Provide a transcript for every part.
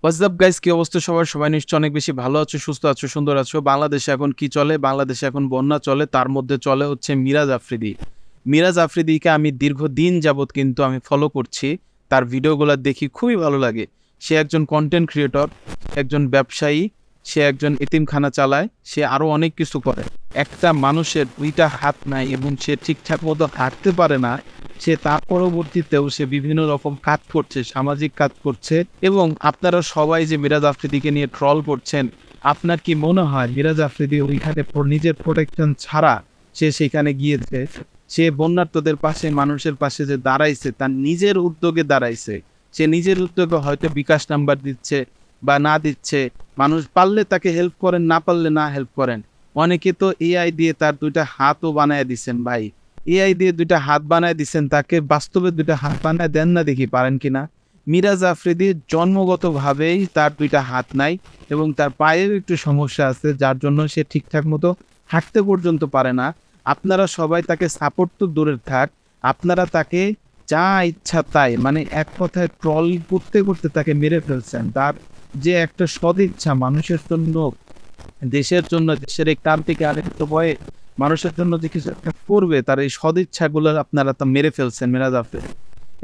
WhatsApp guys, কি অবস্থা সবার? সবাই নিশ্চয় অনেক বেশি ভালো আছো, সুস্থ আছো, সুন্দর আছো। বাংলাদেশে এখন কি চলে? বাংলাদেশে এখন বন্যা চলে, তার মধ্যে চলে হচ্ছে মিরাজ আফ্রিদি। মিরাজ আফ্রিদিকে আমি দীর্ঘদিন যাবৎ কিন্তু আমি ফলো করছি, তার ভিডিওগুলো দেখি, খুবই ভালো লাগে। সে একজন কন্টেন্ট ক্রিয়েটর, একজন ব্যবসায়ী, সে একজন এতিমখানা চালায়, সে আরও অনেক কিছু করে। একটা মানুষের দুইটা হাত নাই এবং সে ঠিকঠাক মতো হাঁটতে পারে না, সে তার পরবর্তীতেও সে বিভিন্ন রকম কাজ করছে, সামাজিক কাজ করছে। এবং আপনারা সবাই যে মিরাজ আফ্রিদিকে নিয়ে ট্রল করছেন, আপনার কি মনে হয় মিরাজ আফ্রিদি ওইখানে নিজের প্রোটেকশন ছাড়া সে সেখানে গিয়েছে? সে বন্যার্তদের পাশে, মানুষের পাশে যে দাঁড়াইছে, তার নিজের উদ্যোগে দাঁড়াইছে। সে নিজের উদ্যোগে হয়তো বিকাশ নাম্বার দিচ্ছে বা না দিচ্ছে, মানুষ পারলে তাকে হেল্প করেন, না পারলে না হেল্প করেন। অনেকে তো এআই দিয়ে তার দুইটা হাতও বানায় দিচ্ছেন ভাই। এআই দিয়ে দুইটা হাত বানায় দিচ্ছেন, তাকে বাস্তবে দুইটা হাত বানায় দেন না, দেখি পারেন কিনা। মিরাজ আফ্রিদির জন্মগতভাবেই তার দুইটা হাত নাই এবং তার পায়ের একটু সমস্যা আছে, যার জন্য সে ঠিকঠাক মতো হাঁটতে পর্যন্ত পারে না। আপনারা সবাই তাকে সাপোর্ট তো দূরের থাক, আপনারা তাকে যা ইচ্ছা তাই, মানে এক কথায় ট্রল করতে করতে তাকে মেরে ফেলছেন। তার যে একটা সদিচ্ছা মানুষের জন্য, দেশের জন্য, দেশের এই ক্রান্তিকে আরেকটু ভয়ে মানুষের জন্য যে কিছু একটা করবে, তার এই সদিচ্ছাগুলো আপনারা তা মেরে ফেলছেন মিরাজ আফ্রিদি।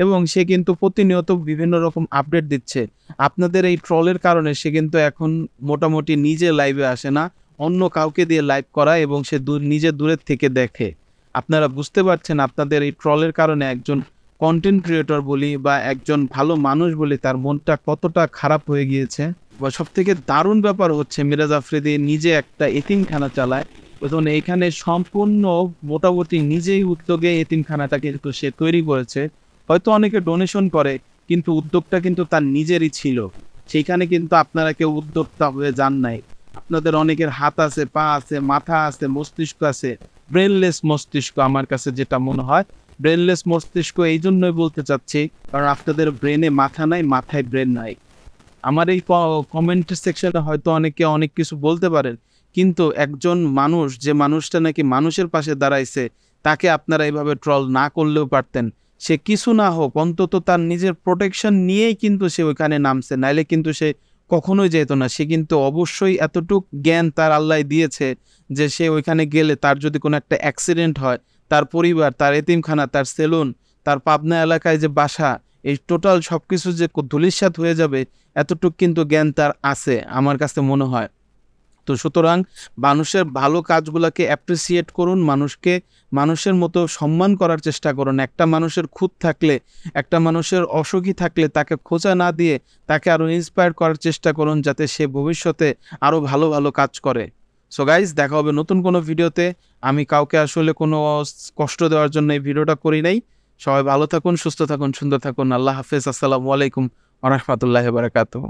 এবং সে কিন্তু প্রতিনিয়ত বিভিন্ন রকম আপডেট দিচ্ছে। আপনাদের এই ট্রলের কারণে সে কিন্তু এখন মোটামুটি নিজে লাইভে আসে না, অন্য কাউকে দিয়ে লাইভ করায় এবং সে নিজে দূরের থেকে দেখে। আপনারা বুঝতে পারছেন আপনাদের এই ট্রলের কারণে একজন কন্টেন্ট ক্রিয়েটর বলি বা একজন ভালো মানুষ বলি, তার মনটা কতটা খারাপ হয়ে গিয়েছে। বা সব থেকে দারুণ ব্যাপার হচ্ছে মিরাজ আফ্রিদি নিজে একটা এতিমখানা চালায় এবং এইখানে সম্পূর্ণ মোটামুটি নিজেই উদ্যোগে এতিমখানাটা কিন্তু সে তৈরি করেছে। হয়তো অনেকে ডোনেশন করে, কিন্তু উদ্যোগটা কিন্তু তার নিজেরই ছিল। সেইখানে কিন্তু আপনারা কেউ উদ্যোক্তা হয়ে যান নাই। আপনাদের অনেকের হাত আছে, পা আছে, মাথা আছে, মস্তিষ্ক আছে, ব্রেনলেস মস্তিষ্ক আমার কাছে যেটা মনে হয়। ব্রেনলেস মস্তিষ্ক এই জন্যই বলতে চাচ্ছি, কারণ আপনাদের ব্রেনে মাথা নাই, মাথায় ব্রেন নাই। আমার এই কমেন্ট সেকশনে হয়তো অনেকে অনেক কিছু বলতে পারেন, কিন্তু একজন মানুষ, যে মানুষটা নাকি মানুষের পাশে দাঁড়াইছে, তাকে আপনারা এইভাবে ট্রল না করলেও পারতেন। সে কিছু না হোক, অন্তত তার নিজের প্রোটেকশন নিয়েই কিন্তু সে ওইখানে নামছে, নাইলে কিন্তু সে কখনোই যেত না। সে কিন্তু অবশ্যই এতটুক জ্ঞান তার আল্লাহ দিয়েছে যে সে ওইখানে গেলে তার যদি কোনো একটা অ্যাক্সিডেন্ট হয়, তার পরিবার, তার এতিমখানা, তার সেলুন, তার পাবনা এলাকায় যে বাসা, এই টোটাল সব কিছু যে ধূলিসাৎ হয়ে যাবে, এতটুক কিন্তু জ্ঞান তার আছে আমার কাছে মনে হয়। তো সুতরাং মানুষের ভালো কাজগুলোকে অ্যাপ্রিসিয়েট করুন, মানুষকে মানুষের মতো সম্মান করার চেষ্টা করুন। একটা মানুষের খুঁত থাকলে, একটা মানুষের অসুখী থাকলে তাকে খোঁচা না দিয়ে তাকে আরও ইন্সপায়ার করার চেষ্টা করুন, যাতে সে ভবিষ্যতে আরও ভালো ভালো কাজ করে। সো গাইজ, দেখা হবে নতুন কোনো ভিডিওতে। আমি কাউকে আসলে কোনো কষ্ট দেওয়ার জন্য এই ভিডিওটা করি নাই। সবাই ভালো থাকুন, সুস্থ থাকুন, সুন্দর থাকুন। আল্লাহ হাফেজ। আসসালামু আলাইকুম ওয়া রাহমাতুল্লাহি ওয়া বারাকাতুহু।